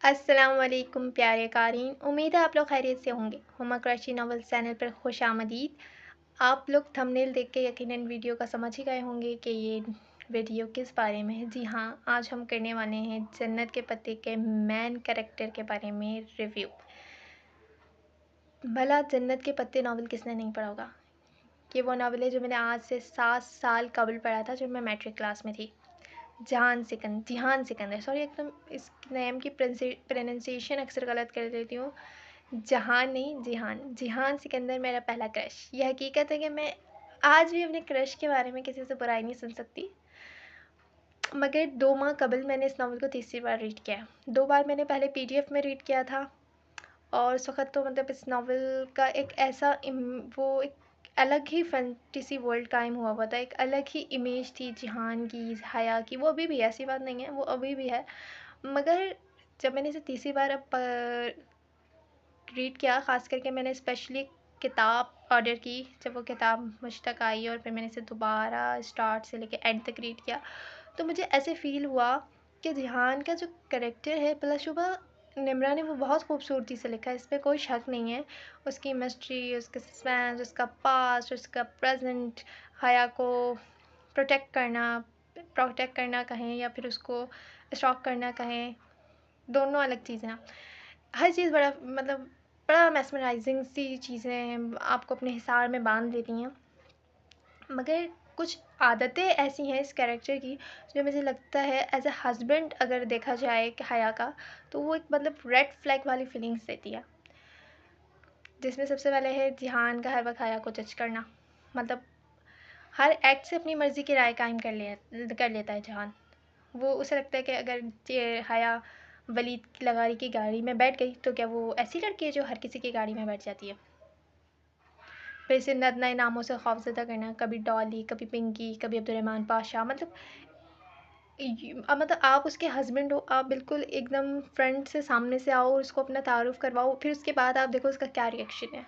अस्सलाम वालेकुम प्यारे क़ारीन, उम्मीद है आप लोग खैरियत से होंगे। हुमा क्रशी नॉवेल चैनल पर खुशामदीद। आप लोग थंबनेल देख के यकीनन वीडियो का समझ ही गए होंगे कि ये वीडियो किस बारे में है। जी हाँ, आज हम करने वाले हैं जन्नत के पत्ते के मेन कैरेक्टर के बारे में रिव्यू। भला जन्नत के पत्ते नावल किसने नहीं पढ़ा होगा। ये वो नावल है जो मैंने आज से 7 साल कबल पढ़ा था जब मैं मैट्रिक क्लास में थी। जिहान सिकंदर, सॉरी एकदम इस नेम की प्रोनाउंसिएशन अक्सर गलत कर देती हूँ। जहान नहीं, जिहान सिकंदर मेरा पहला क्रश। यह हकीकत है कि मैं आज भी अपने क्रश के बारे में किसी से बुराई नहीं सुन सकती। मगर 2 माह कबल मैंने इस नावल को तीसरी बार रीड किया। 2 बार मैंने पहले पीडीएफ में रीड किया था और उस वक़्त तो मतलब इस नावल का एक ऐसा वो एक अलग ही फैंटेसी वर्ल्ड कायम हुआ था। एक अलग ही इमेज थी जिहान की, हया की। वो अभी भी है, ऐसी बात नहीं है, वो अभी भी है। मगर जब मैंने इसे तीसरी बार अब रीड किया, ख़ास करके मैंने स्पेशली किताब ऑर्डर की। जब वो किताब मुझ तक आई और फिर मैंने इसे दोबारा स्टार्ट से लेके एंड तक रीड किया, तो मुझे ऐसे फ़ील हुआ कि जिहान का जो कैरेक्टर है बिलाशुबा निम्रा ने वो बहुत खूबसूरती से लिखा है, इस पर कोई शक नहीं है। उसकी मिस्ट्री, उसका सस्पेंस, उसका पास्ट, उसका प्रेजेंट, हया को प्रोटेक्ट करना कहें या फिर उसको स्टॉक करना कहें, दोनों अलग चीज़ें हैं। हर चीज़ बड़ा मेस्मराइजिंग सी चीज़ें हैं, आपको अपने हिसार में बांध देती हैं। मगर कुछ आदतें ऐसी हैं इस कैरेक्टर की जो मुझे लगता है एज अ हस्बैंड अगर देखा जाए कि हया का, तो वो एक रेड फ्लैग वाली फीलिंग्स देती है। जिसमें सबसे पहले है जिहान का हर वक्त हया को जज करना। हर एक्ट से अपनी मर्ज़ी की राय कायम कर लेता है जिहान। वो उसे लगता है कि अगर हया वलीद लगारी की गाड़ी में बैठ गई तो क्या वो ऐसी लड़की है जो हर किसी की गाड़ी में बैठ जाती है। फिर इसे नए नए नामों से खौफजदा करना, कभी डॉली, कभी पिंकी, कभी अब्दुर्रहमान पाशा। आप उसके हस्बैंड हो, आप बिल्कुल एकदम फ्रंट से सामने से आओ, उसको अपना तारुफ़ करवाओ, फिर उसके बाद आप देखो उसका क्या रिएक्शन है।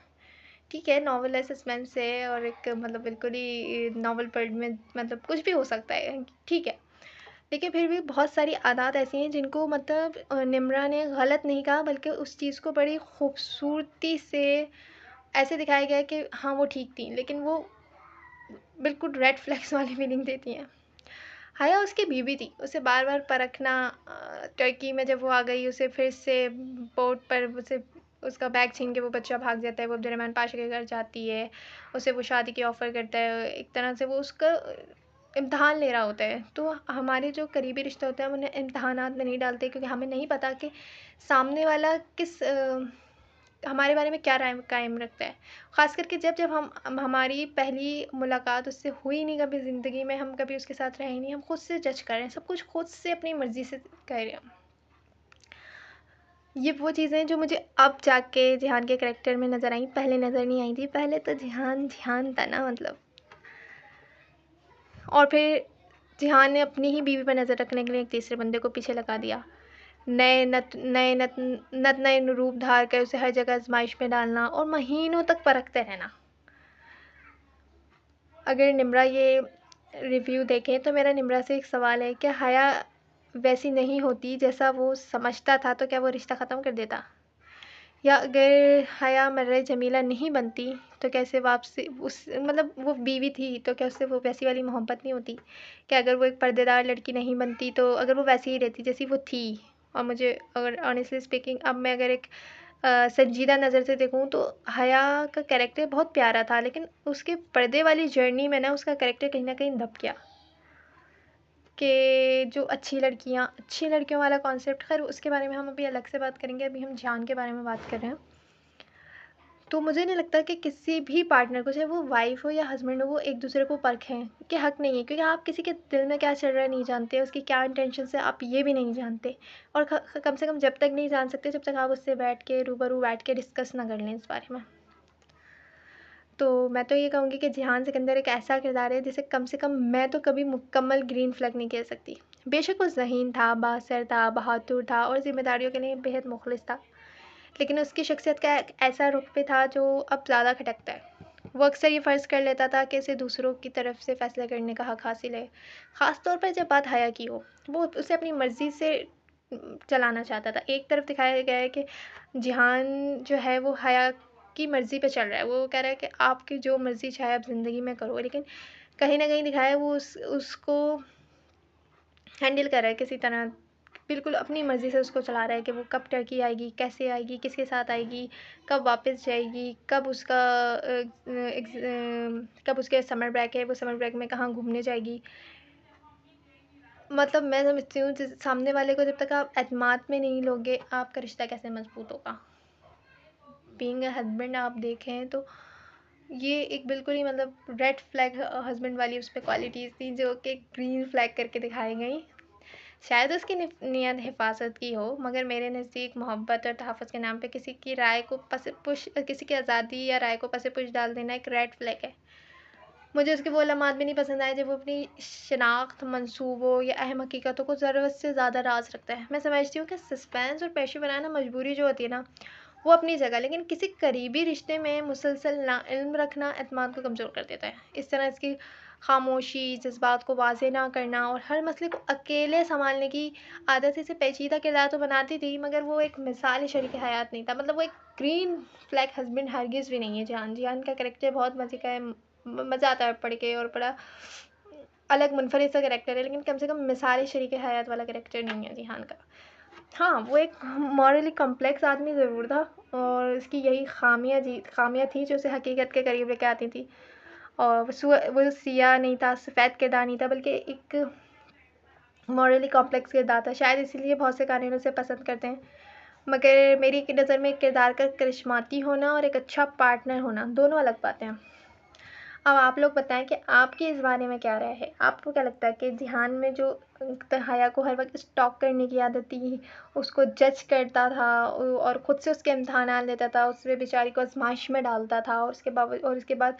ठीक है, नॉवल है, सस्पेंस है और एक बिल्कुल ही नॉवल वर्ल्ड में कुछ भी हो सकता है, ठीक है। लेकिन फिर भी बहुत सारी आदात ऐसी हैं जिनको निम्रा ने गलत नहीं कहा, बल्कि उस चीज़ को बड़ी खूबसूरती से ऐसे दिखाया गया है कि हाँ वो ठीक थी, लेकिन वो बिल्कुल रेड फ्लैग्स वाली फीलिंग देती हैं। हया उसकी बीवी थी, उसे बार बार परखना, टर्की में जब वो आ गई उसे फिर से बोट पर उसे उसका बैग छीन के वो बच्चा भाग जाता है, वो अब्दुर्रहमान पाशा के घर जाती है, उसे वो शादी की ऑफ़र करता है, एक तरह से वो उसका इम्तहान ले रहा होता है। तो हमारे जो करीबी रिश्ते होते हैं हम उन्हें इम्तहानात में नहीं डालते, क्योंकि हमें नहीं पता कि सामने वाला हमारे बारे में क्या राय कायम रखता है। ख़ास करके जब हमारी पहली मुलाकात उससे हुई नहीं कभी ज़िंदगी में, हम कभी उसके साथ रहे नहीं, हम खुद से जज कर रहे हैं, सब कुछ खुद से अपनी मर्ज़ी से कर रहे हैं। ये वो चीज़ें जो मुझे अब जाके जिहान के कैरेक्टर में नज़र आई, पहले नज़र नहीं आई थी। पहले तो जिहान था ना और फिर जिहान ने अपनी ही बीवी पर नज़र रखने के लिए एक तीसरे बंदे को पीछे लगा दिया। नए रूप धार कर उसे हर जगह आजमाइश में डालना और महीनों तक परखते रहना। अगर निम्रा ये रिव्यू देखें तो मेरा निम्रा से एक सवाल है कि हया वैसी नहीं होती जैसा वो समझता था तो क्या वो रिश्ता ख़त्म कर देता, या अगर हया मर्रे जमीला नहीं बनती तो कैसे वापसी उस वो बीवी थी तो क्या उससे वो वैसी वाली मोहब्बत नहीं होती। क्या अगर वो एक पर्देदार लड़की नहीं बनती तो अगर वो वैसी ही रहती जैसी वो थी। और मुझे अगर ऑनेस्टली स्पीकिंग अब मैं अगर एक संजीदा नज़र से देखूँ तो हया का कैरेक्टर बहुत प्यारा था, लेकिन उसके पर्दे वाली जर्नी में ना उसका कैरेक्टर कहीं ना कहीं दब गया। कि जो अच्छी लड़कियों वाला कॉन्सेप्ट, खैर उसके बारे में हम अभी अलग से बात करेंगे, अभी हम जान के बारे में बात कर रहे हैं। तो मुझे नहीं लगता कि किसी भी पार्टनर को, चाहे वो वाइफ़ हो या हस्बैंड हो, वो एक दूसरे को परखें कि हक़ नहीं है, क्योंकि आप किसी के दिल में क्या चल रहा है नहीं जानते, उसकी क्या इंटेंशंस है आप ये भी नहीं जानते। और कम से कम जब तक नहीं जान सकते जब तक आप उससे बैठ के रूबरू बैठ के डिस्कस ना कर लें इस बारे में। तो मैं तो ये कहूँगी कि जिहान सिकंदर एक ऐसा किरदार है जिसे कम से कम मैं तो कभी मुकम्मल ग्रीन फ्लैग नहीं कह सकती। बेशक वो ज़हीन था, बासर था, बहादुर था और ज़िम्मेदारियों के लिए बेहद मुखलिस था, लेकिन उसकी शख्सियत का एक ऐसा रुख पे था जो अब ज़्यादा खटकता है। वो अक्सर ये फ़र्ज़ कर लेता था कि इसे दूसरों की तरफ से फ़ैसला करने का हक़ हासिल है, ख़ास तौर पर जब बात हया की हो। वो उसे अपनी मर्ज़ी से चलाना चाहता था। एक तरफ दिखाया गया है कि जिहान जो है वो हया की मर्ज़ी पे चल रहा है, वो कह रहा है कि आपकी जो मर्ज़ी चाहे आप ज़िंदगी में करो, लेकिन कहीं न कहीं दिखाया है वो उसको हैंडल कर रहा है किसी तरह, बिल्कुल अपनी मर्ज़ी से उसको चला रहा है कि वो कब टर्की आएगी, कैसे आएगी, किसके साथ आएगी, कब वापस जाएगी, कब उसका कब उसके समर ब्रेक है, वो समर ब्रेक में कहाँ घूमने जाएगी। मतलब मैं समझती हूँ जिस सामने वाले को जब तक आप एतमाद में नहीं लोगे, आपका रिश्ता कैसे मजबूत होगा। बीइंग अ हस्बैंड आप देखें तो ये एक बिल्कुल ही मतलब रेड फ्लैग हस्बैंड वाली उस पर क्वालिटीज़ थी जो कि ग्रीन फ्लैग करके दिखाई गई। शायद उसकी नीयत हिफाजत की हो, मगर मेरे नज़दीक मोहब्बत और तहफ़्फ़ुज़ के नाम पे किसी की राय को पुश किसी की आज़ादी या राय को पुश डाल देना एक रेड फ्लैग है। मुझे उसके वो लम्हात भी नहीं पसंद आए जब वो अपनी शनाख्त, मंसूबों या अहम हकीकतों को ज़रूरत से ज़्यादा राज़ रखता है। मैं समझती हूँ कि सस्पेंस और पेशे बनाना मजबूरी जो होती है ना, वो अपनी जगह, लेकिन किसी करीबी रिश्ते में मुसलसल नाइल्म रखना एतमाद को कमज़ोर कर देता है। इस तरह इसकी खामोशी, जज़्बात को वाज़ेह ना करना और हर मसले को अकेले सँभालने की आदत इसे पेचीदा किरदार तो बनाती थी, मगर वो एक मिसाली शरीक हयात नहीं था। मतलब वो एक ग्रीन फ्लैग हस्बैंड हरगिज़ भी नहीं है जिहान। जिहान का कैरेक्टर बहुत मज़े का है, मज़ा आता है पढ़ के, और बड़ा अलग मुनफरिद सा कैरेक्टर है, लेकिन कम से कम मिसाली शरीक हयात वाला कैरेक्टर नहीं है जिहान का। हाँ, वो एक मॉरली कॉम्प्लेक्स आदमी ज़रूर था, और उसकी यही खामियाँ थी जो उसे हकीकत के करीब लेके आती थी। और वो सिया नहीं था, सफ़ेद किरदार नहीं था, बल्कि एक मॉरली कॉम्प्लेक्स किरदार था। शायद इसीलिए बहुत से कानून उसे पसंद करते हैं। मगर मेरी नज़र में एक किरदार का करिश्माती होना और एक अच्छा पार्टनर होना दोनों अलग बातें हैं। अब आप लोग बताएं कि आपकी इस बारे में क्या राय है। आपको क्या लगता है कि जिहान में जो हया को हर वक्त स्टॉक करने की आदत थी, उसको जज करता था और ख़ुद से उसके इम्तहान लेता था, उसमें बेचारी को आजमाइश में डालता था, और उसके बाद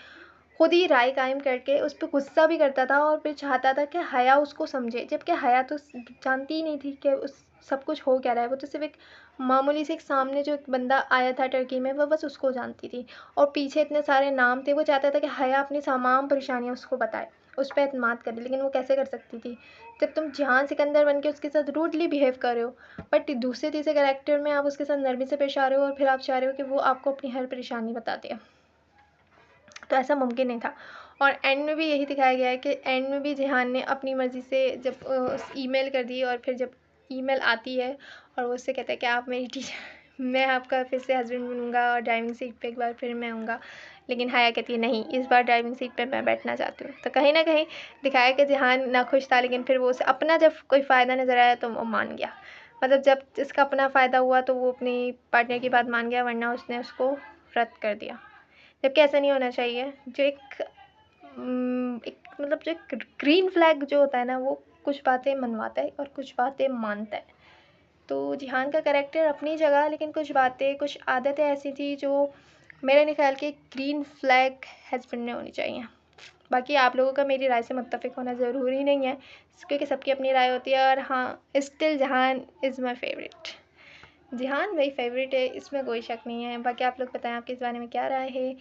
खुद ही राय कायम करके उस पर गुस्सा भी करता था, और फिर चाहता था कि हया उसको समझे, जबकि हया तो जानती ही नहीं थी कि उस सब कुछ हो क्या रहा है। वो तो सिर्फ एक मामूली से एक सामने जो एक बंदा आया था टर्की में, वो बस उसको जानती थी, और पीछे इतने सारे नाम थे। वो चाहता था कि हया अपनी तमाम परेशानियाँ उसको बताए, उस पर एतमाद करे, लेकिन वो कैसे कर सकती थी जब तुम जहान सिकंदर बन के उसके साथ रूडली बिहेव कर रहे हो, बट दूसरे तीसरे कैरेक्टर में आप उसके साथ नरमी से पेश आ रहे हो, और फिर आप चाह रहे हो कि वो आपको अपनी हर परेशानी बता दे। तो ऐसा मुमकिन नहीं था। और एंड में भी यही दिखाया गया है कि एंड में भी जिहान ने अपनी मर्ज़ी से जब ईमेल कर दी, और फिर जब ईमेल आती है और वो उससे कहता है कि आप मेरी टीचर मैं आपका फिर से हस्बैंड बनूंगा और ड्राइविंग सीट पे एक बार फिर मैं आऊँगा, लेकिन हया कहती है नहीं, इस बार ड्राइविंग सीट पे मैं बैठना चाहती हूँ। तो कहीं ना कहीं दिखाया कि जिहान नाखुश था, लेकिन फिर वो उसे अपना जब कोई फ़ायदा नज़र आया तो वो मान गया। मतलब जब इसका अपना फ़ायदा हुआ तो वो अपनी पार्टनर की बात मान गया, वरना उसने उसको रद्द कर दिया। जबकि ऐसा नहीं होना चाहिए। जो एक मतलब जो एक ग्रीन फ्लैग जो होता है ना, वो कुछ बातें मनवाता है और कुछ बातें मानता है। तो जिहान का कैरेक्टर अपनी जगह, लेकिन कुछ बातें, कुछ आदतें ऐसी थी जो मेरे नहीं ख्याल के ग्रीन फ्लैग हस्बैंड में होनी चाहिए। बाकी आप लोगों का मेरी राय से मुत्तफ़िक होना ज़रूरी नहीं है, क्योंकि सबकी अपनी राय होती है। और हाँ, स्टिल जहान इज़ माई फेवरेट। जिहान मेरी फेवरेट है, इसमें कोई शक नहीं है। बाकी आप लोग बताएं आपके इस बारे में क्या राय है।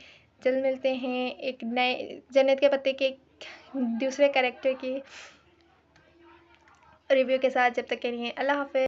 जल्द मिलते हैं एक नए जन्नत के पत्ते के एक दूसरे कैरेक्टर की रिव्यू के साथ। जब तक के लिए अल्लाह हाफ़िज़।